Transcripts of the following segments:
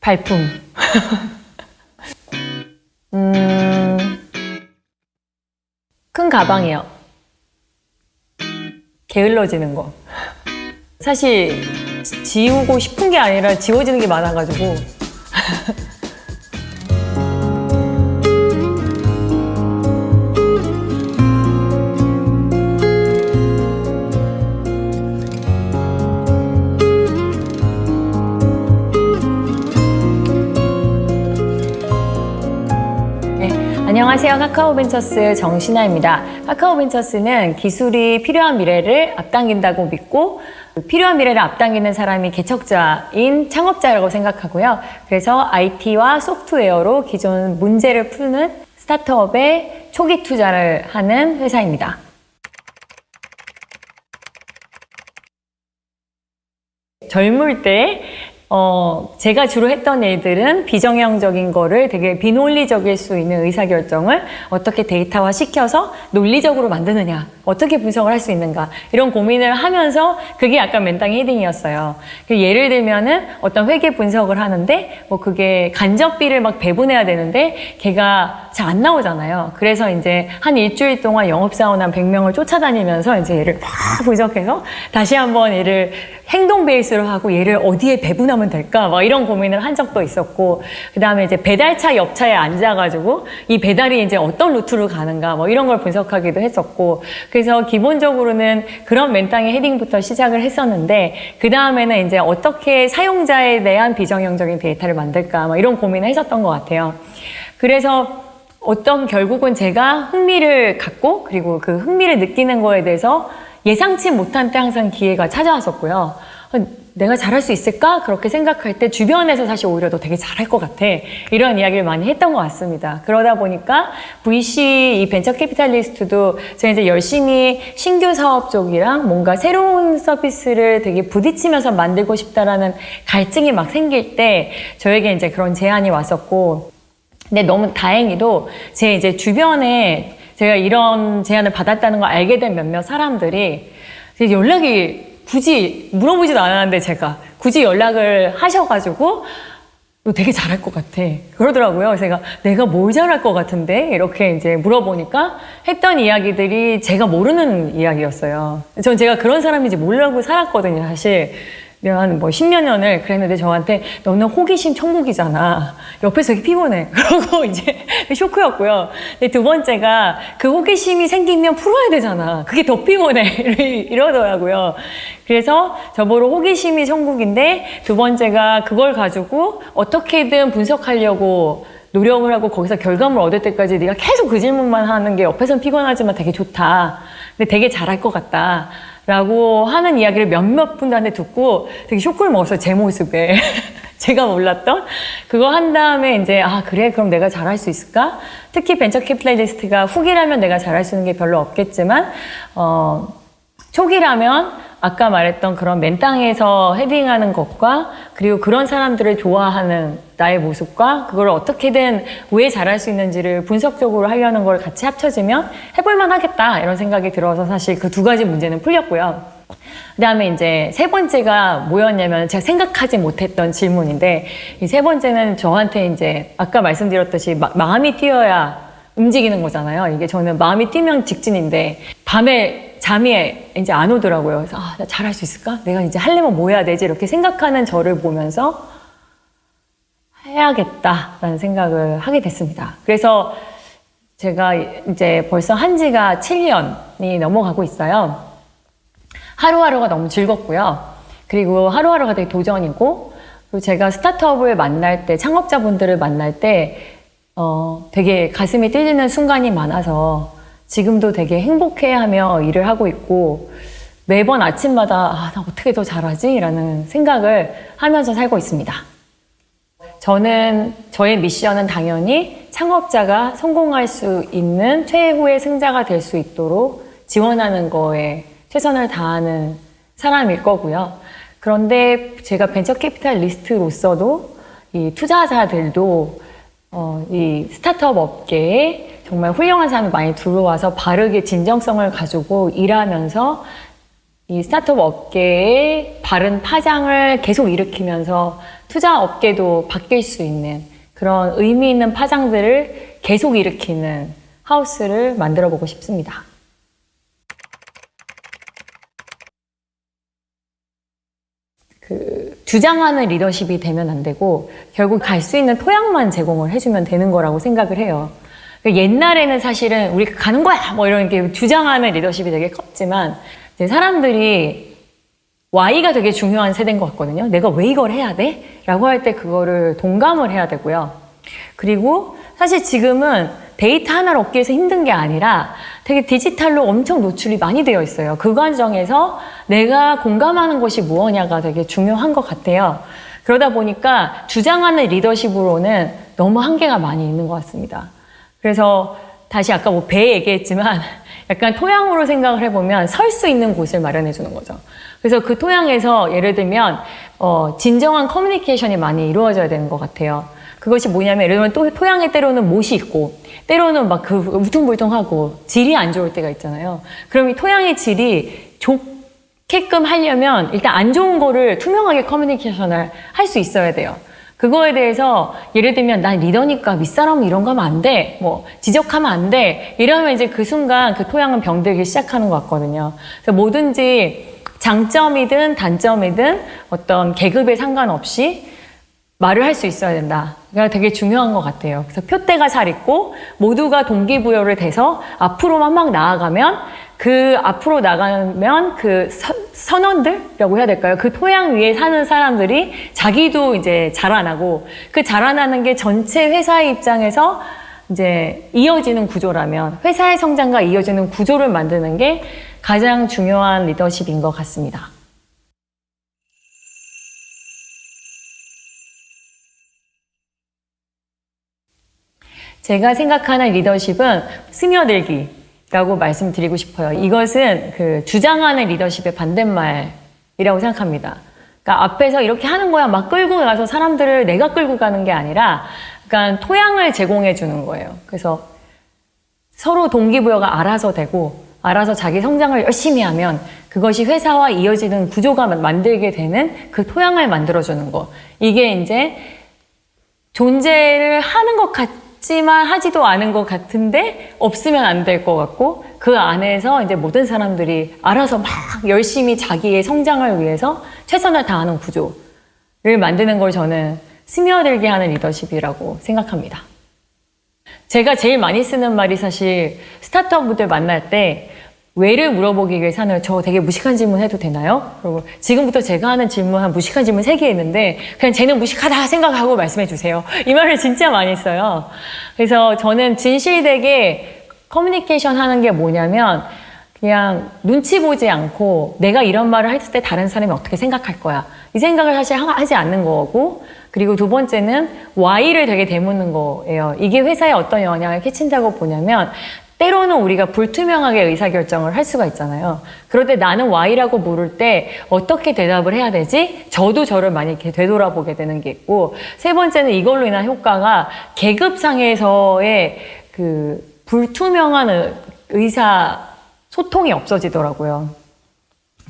발품. 큰 가방이요. 게을러지는 거. 사실 지우고 싶은 게 아니라 지워지는 게 많아가지고. 안녕하세요. 카카오벤처스 정신아입니다. 카카오벤처스는 기술이 필요한 미래를 앞당긴다고 믿고 필요한 미래를 앞당기는 사람이 개척자인 창업자라고 생각하고요. 그래서 IT와 소프트웨어로 기존 문제를 푸는 스타트업에 초기 투자를 하는 회사입니다. 젊을 때 제가 주로 했던 일들은 비정형적인 거를 되게 비논리적일 수 있는 의사결정을 어떻게 데이터화 시켜서 논리적으로 만드느냐, 어떻게 분석을 할 수 있는가, 이런 고민을 하면서 그게 약간 맨땅에 헤딩이었어요. 예를 들면은 어떤 회계 분석을 하는데, 그게 간접비를 막 배분해야 되는데, 걔가 잘 안 나오잖아요. 그래서 이제 한 일주일 동안 영업사원 한 100명을 쫓아다니면서 이제 얘를 막 분석해서 다시 한번 얘를 행동 베이스로 하고 얘를 어디에 배분하면 될까? 막 이런 고민을 한 적도 있었고, 그 다음에 이제 배달차 옆차에 앉아가지고 이 배달이 이제 어떤 루트로 가는가, 뭐 이런 걸 분석하기도 했었고, 그래서 기본적으로는 그런 맨땅에 헤딩부터 시작을 했었는데, 그 다음에는 이제 어떻게 사용자에 대한 비정형적인 데이터를 만들까, 막 이런 고민을 했었던 것 같아요. 그래서 결국은 제가 흥미를 갖고, 그리고 그 흥미를 느끼는 거에 대해서 예상치 못한 때 항상 기회가 찾아왔었고요. 내가 잘할 수 있을까? 그렇게 생각할 때 주변에서 사실 오히려 너 되게 잘할 것 같아. 이런 이야기를 많이 했던 것 같습니다. 그러다 보니까 VC 이 벤처 캐피탈리스트도 제가 이제 열심히 신규 사업 쪽이랑 뭔가 새로운 서비스를 되게 부딪히면서 만들고 싶다라는 갈증이 막 생길 때 저에게 이제 그런 제안이 왔었고, 근데 너무 다행히도 제 이제 주변에 제가 이런 제안을 받았다는 걸 알게 된 몇몇 사람들이 연락이 굳이 물어보지도 않았는데 제가 굳이 연락을 하셔가지고 너 되게 잘할 것 같아 그러더라고요. 제가 내가 뭘 잘할 것 같은데 이렇게 이제 물어보니까 했던 이야기들이 제가 모르는 이야기였어요. 전 제가 그런 사람인지 모르고 살았거든요, 사실. 한 10몇 년을 그랬는데 저한테 너는 호기심 천국이잖아. 옆에서 되게 피곤해. 그러고 이제 쇼크였고요. 근데 두 번째가 그 호기심이 생기면 풀어야 되잖아. 그게 더 피곤해. 이러더라고요. 그래서 저보러 호기심이 천국인데 두 번째가 그걸 가지고 어떻게든 분석하려고 노력을 하고 거기서 결과물 얻을 때까지 네가 계속 그 질문만 하는 게 옆에선 피곤하지만 되게 좋다. 근데 되게 잘할 것 같다. 라고 하는 이야기를 몇몇 분들한테 듣고 되게 쇼크를 먹었어요, 제 모습에. 제가 몰랐던? 그거 한 다음에 이제, 그래? 그럼 내가 잘할 수 있을까? 특히 벤처 캐피탈리스트가 후기라면 내가 잘할 수 있는 게 별로 없겠지만, 초기라면 아까 말했던 그런 맨땅에서 헤딩하는 것과 그리고 그런 사람들을 좋아하는 나의 모습과 그걸 어떻게든 왜 잘할 수 있는지를 분석적으로 하려는 걸 같이 합쳐지면 해볼만 하겠다 이런 생각이 들어서 사실 그 두 가지 문제는 풀렸고요. 그 다음에 이제 세 번째가 뭐였냐면 제가 생각하지 못했던 질문인데 이 세 번째는 저한테 이제 아까 말씀드렸듯이 마음이 뛰어야 움직이는 거잖아요. 이게 저는 마음이 뛰면 직진인데 밤에 잠이 이제 안 오더라고요. 그래서 나 잘할 수 있을까? 내가 이제 하려면 뭐 해야 되지? 이렇게 생각하는 저를 보면서 해야겠다라는 생각을 하게 됐습니다. 그래서 제가 이제 벌써 한 지가 7년이 넘어가고 있어요. 하루하루가 너무 즐겁고요. 그리고 하루하루가 되게 도전이고, 그리고 제가 스타트업을 만날 때, 창업자분들을 만날 때 되게 가슴이 뛰는 순간이 많아서 지금도 되게 행복해하며 일을 하고 있고 매번 아침마다 나 어떻게 더 잘하지? 라는 생각을 하면서 살고 있습니다. 저의 미션은 당연히 창업자가 성공할 수 있는 최후의 승자가 될 수 있도록 지원하는 거에 최선을 다하는 사람일 거고요. 그런데 제가 벤처 캐피탈리스트로서도 이 투자자들도 이 스타트업 업계에 정말 훌륭한 사람이 많이 들어와서 바르게 진정성을 가지고 일하면서 이 스타트업 업계의 바른 파장을 계속 일으키면서 투자 업계도 바뀔 수 있는 그런 의미 있는 파장들을 계속 일으키는 하우스를 만들어 보고 싶습니다. 주장하는 리더십이 되면 안 되고 결국 갈 수 있는 토양만 제공을 해주면 되는 거라고 생각을 해요. 옛날에는 사실은 우리가 가는 거야! 뭐 이런 게 주장하는 리더십이 되게 컸지만 이제 사람들이 Y가 되게 중요한 세대인 것 같거든요. 내가 왜 이걸 해야 돼? 라고 할 때 그거를 동감을 해야 되고요. 그리고 사실 지금은 데이터 하나를 얻기 위해서 힘든 게 아니라 되게 디지털로 엄청 노출이 많이 되어 있어요. 그 과정에서 내가 공감하는 것이 무엇냐가 되게 중요한 것 같아요. 그러다 보니까 주장하는 리더십으로는 너무 한계가 많이 있는 것 같습니다. 그래서 다시 아까 뭐 배 얘기했지만 약간 토양으로 생각을 해보면 설 수 있는 곳을 마련해 주는 거죠. 그래서 그 토양에서 예를 들면 진정한 커뮤니케이션이 많이 이루어져야 되는 것 같아요. 그것이 뭐냐면 예를 들면 또 토양에 때로는 못이 있고 때로는 막 그 울퉁불퉁하고 질이 안 좋을 때가 있잖아요. 그럼 이 토양의 질이 좋게끔 하려면 일단 안 좋은 거를 투명하게 커뮤니케이션을 할 수 있어야 돼요. 그거에 대해서 예를 들면 난 리더니까 윗사람은 이런 거 하면 안 돼. 뭐 지적하면 안 돼. 이러면 이제 그 순간 그 토양은 병들기 시작하는 것 같거든요. 그래서 뭐든지 장점이든 단점이든 어떤 계급에 상관없이 말을 할 수 있어야 된다. 그게 되게 중요한 것 같아요. 그래서 표대가 잘 있고 모두가 동기부여를 돼서 앞으로만 막 나아가면 그 앞으로 나가면 그 선원들이라고 해야 될까요? 그 토양 위에 사는 사람들이 자기도 이제 자라나고 그 자라나는 게 전체 회사의 입장에서 이제 이어지는 구조라면 회사의 성장과 이어지는 구조를 만드는 게 가장 중요한 리더십인 것 같습니다. 제가 생각하는 리더십은 스며들기라고 말씀드리고 싶어요. 이것은 그 주장하는 리더십의 반대말이라고 생각합니다. 그러니까 앞에서 이렇게 하는 거야 막 끌고 가서 사람들을 내가 끌고 가는 게 아니라 그러니까 토양을 제공해 주는 거예요. 그래서 서로 동기부여가 알아서 되고 알아서 자기 성장을 열심히 하면 그것이 회사와 이어지는 구조가 만들게 되는 그 토양을 만들어주는 거. 이게 이제 존재를 하는 것 같지만 하지도 않은 것 같은데 없으면 안 될 것 같고 그 안에서 이제 모든 사람들이 알아서 막 열심히 자기의 성장을 위해서 최선을 다하는 구조를 만드는 걸 저는 스며들게 하는 리더십이라고 생각합니다. 제가 제일 많이 쓰는 말이 사실 스타트업분들 만날 때 왜를 물어보기 위해서 하는 저 되게 무식한 질문 해도 되나요? 그리고 지금부터 제가 하는 질문 한 무식한 질문 3개 있는데 그냥 쟤는 무식하다 생각하고 말씀해 주세요. 이 말을 진짜 많이 써요. 그래서 저는 진실되게 커뮤니케이션 하는 게 뭐냐면 그냥 눈치 보지 않고 내가 이런 말을 했을 때 다른 사람이 어떻게 생각할 거야. 이 생각을 사실 하지 않는 거고 그리고 두 번째는 Y를 되게 되묻는 거예요. 이게 회사에 어떤 영향을 끼친다고 보냐면 때로는 우리가 불투명하게 의사결정을 할 수가 있잖아요. 그럴 때 나는 Y라고 물을 때 어떻게 대답을 해야 되지? 저도 저를 많이 이렇게 되돌아보게 되는 게 있고 세 번째는 이걸로 인한 효과가 계급상에서의 그 불투명한 의사 소통이 없어지더라고요.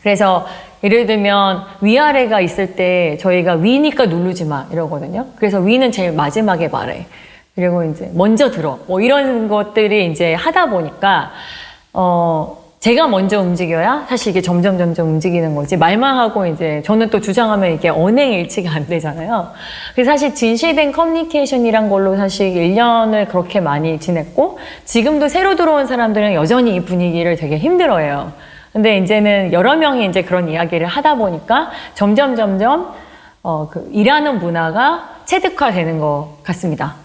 그래서 예를 들면 위아래가 있을 때 저희가 위니까 누르지 마 이러거든요. 그래서 위는 제일 마지막에 말해. 그리고 이제 먼저 들어. 뭐 이런 것들이 이제 하다 보니까 제가 먼저 움직여야 사실 이게 점점 움직이는 거지. 말만 하고 이제 저는 또 주장하면 이게 언행일치가 안 되잖아요. 그래서 사실 진실된 커뮤니케이션이란 걸로 사실 1년을 그렇게 많이 지냈고 지금도 새로 들어온 사람들은 여전히 이 분위기를 되게 힘들어해요. 근데 이제는 여러 명이 이제 그런 이야기를 하다 보니까 점점 그 일하는 문화가 체득화되는 것 같습니다.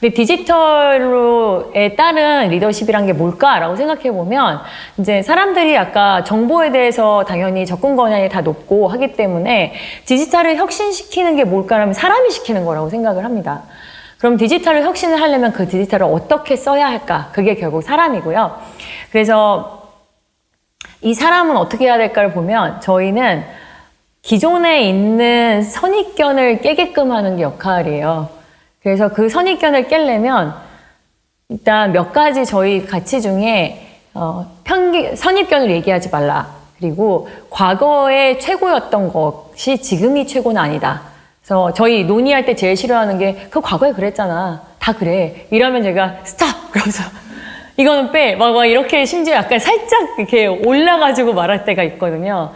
근데 디지털에 따른 리더십이란 게 뭘까라고 생각해 보면 이제 사람들이 아까 정보에 대해서 당연히 접근 권한이 다 높고 하기 때문에 디지털을 혁신시키는 게 뭘까라면 사람이 시키는 거라고 생각을 합니다. 그럼 디지털을 혁신을 하려면 그 디지털을 어떻게 써야 할까? 그게 결국 사람이고요. 그래서 이 사람은 어떻게 해야 될까를 보면 저희는 기존에 있는 선입견을 깨게끔 하는 게 역할이에요. 그래서 그 선입견을 깨려면 일단 몇 가지 저희 가치 중에 선입견을 얘기하지 말라. 그리고 과거에 최고였던 것이 지금이 최고는 아니다. 그래서 저희 논의할 때 제일 싫어하는 게 그 과거에 그랬잖아. 다 그래. 이러면 제가 스탑! 그러면서 이거는 빼. 막 이렇게 심지어 약간 살짝 이렇게 올라가지고 말할 때가 있거든요.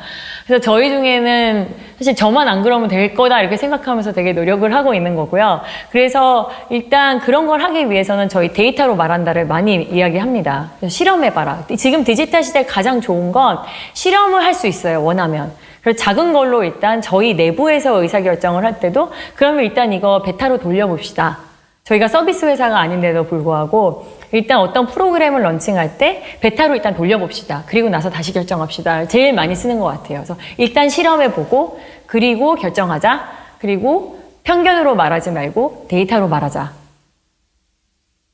그래서 저희 중에는 사실 저만 안 그러면 될 거다 이렇게 생각하면서 되게 노력을 하고 있는 거고요. 그래서 일단 그런 걸 하기 위해서는 저희 데이터로 말한다를 많이 이야기합니다. 실험해봐라. 지금 디지털 시대에 가장 좋은 건 실험을 할 수 있어요. 원하면. 그래서 작은 걸로 일단 저희 내부에서 의사결정을 할 때도 그러면 일단 이거 베타로 돌려봅시다. 저희가 서비스 회사가 아닌데도 불구하고 일단 어떤 프로그램을 런칭할 때 베타로 일단 돌려봅시다. 그리고 나서 다시 결정합시다. 제일 많이 쓰는 것 같아요. 그래서 일단 실험해보고 그리고 결정하자. 그리고 편견으로 말하지 말고 데이터로 말하자.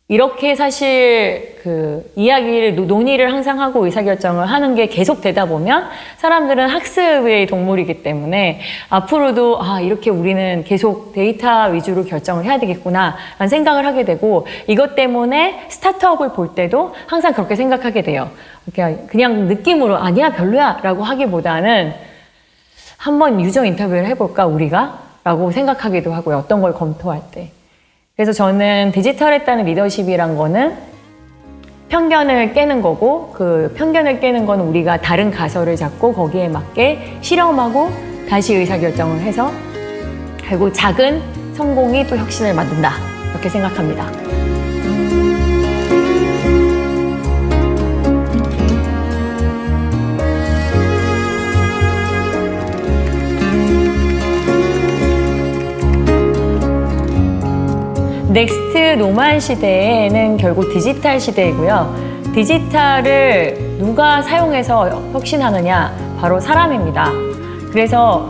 이렇게 사실 그 이야기를 논의를 항상 하고 의사결정을 하는 게 계속 되다 보면 사람들은 학습의 동물이기 때문에 앞으로도 이렇게 우리는 계속 데이터 위주로 결정을 해야 되겠구나 라는 생각을 하게 되고 이것 때문에 스타트업을 볼 때도 항상 그렇게 생각하게 돼요. 그냥 느낌으로 아니야 별로야 라고 하기보다는 한번 유저 인터뷰를 해볼까 우리가? 라고 생각하기도 하고요. 어떤 걸 검토할 때. 그래서 저는 디지털했다는 리더십이란 거는 편견을 깨는 거고 그 편견을 깨는 거는 우리가 다른 가설을 잡고 거기에 맞게 실험하고 다시 의사결정을 해서 결국 작은 성공이 또 혁신을 만든다. 이렇게 생각합니다. 넥스트 노만 시대에는 결국 디지털 시대이고요. 디지털을 누가 사용해서 혁신하느냐? 바로 사람입니다. 그래서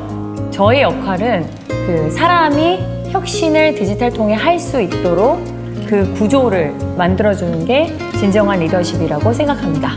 저의 역할은 그 사람이 혁신을 디지털 통해 할 수 있도록 그 구조를 만들어주는 게 진정한 리더십이라고 생각합니다.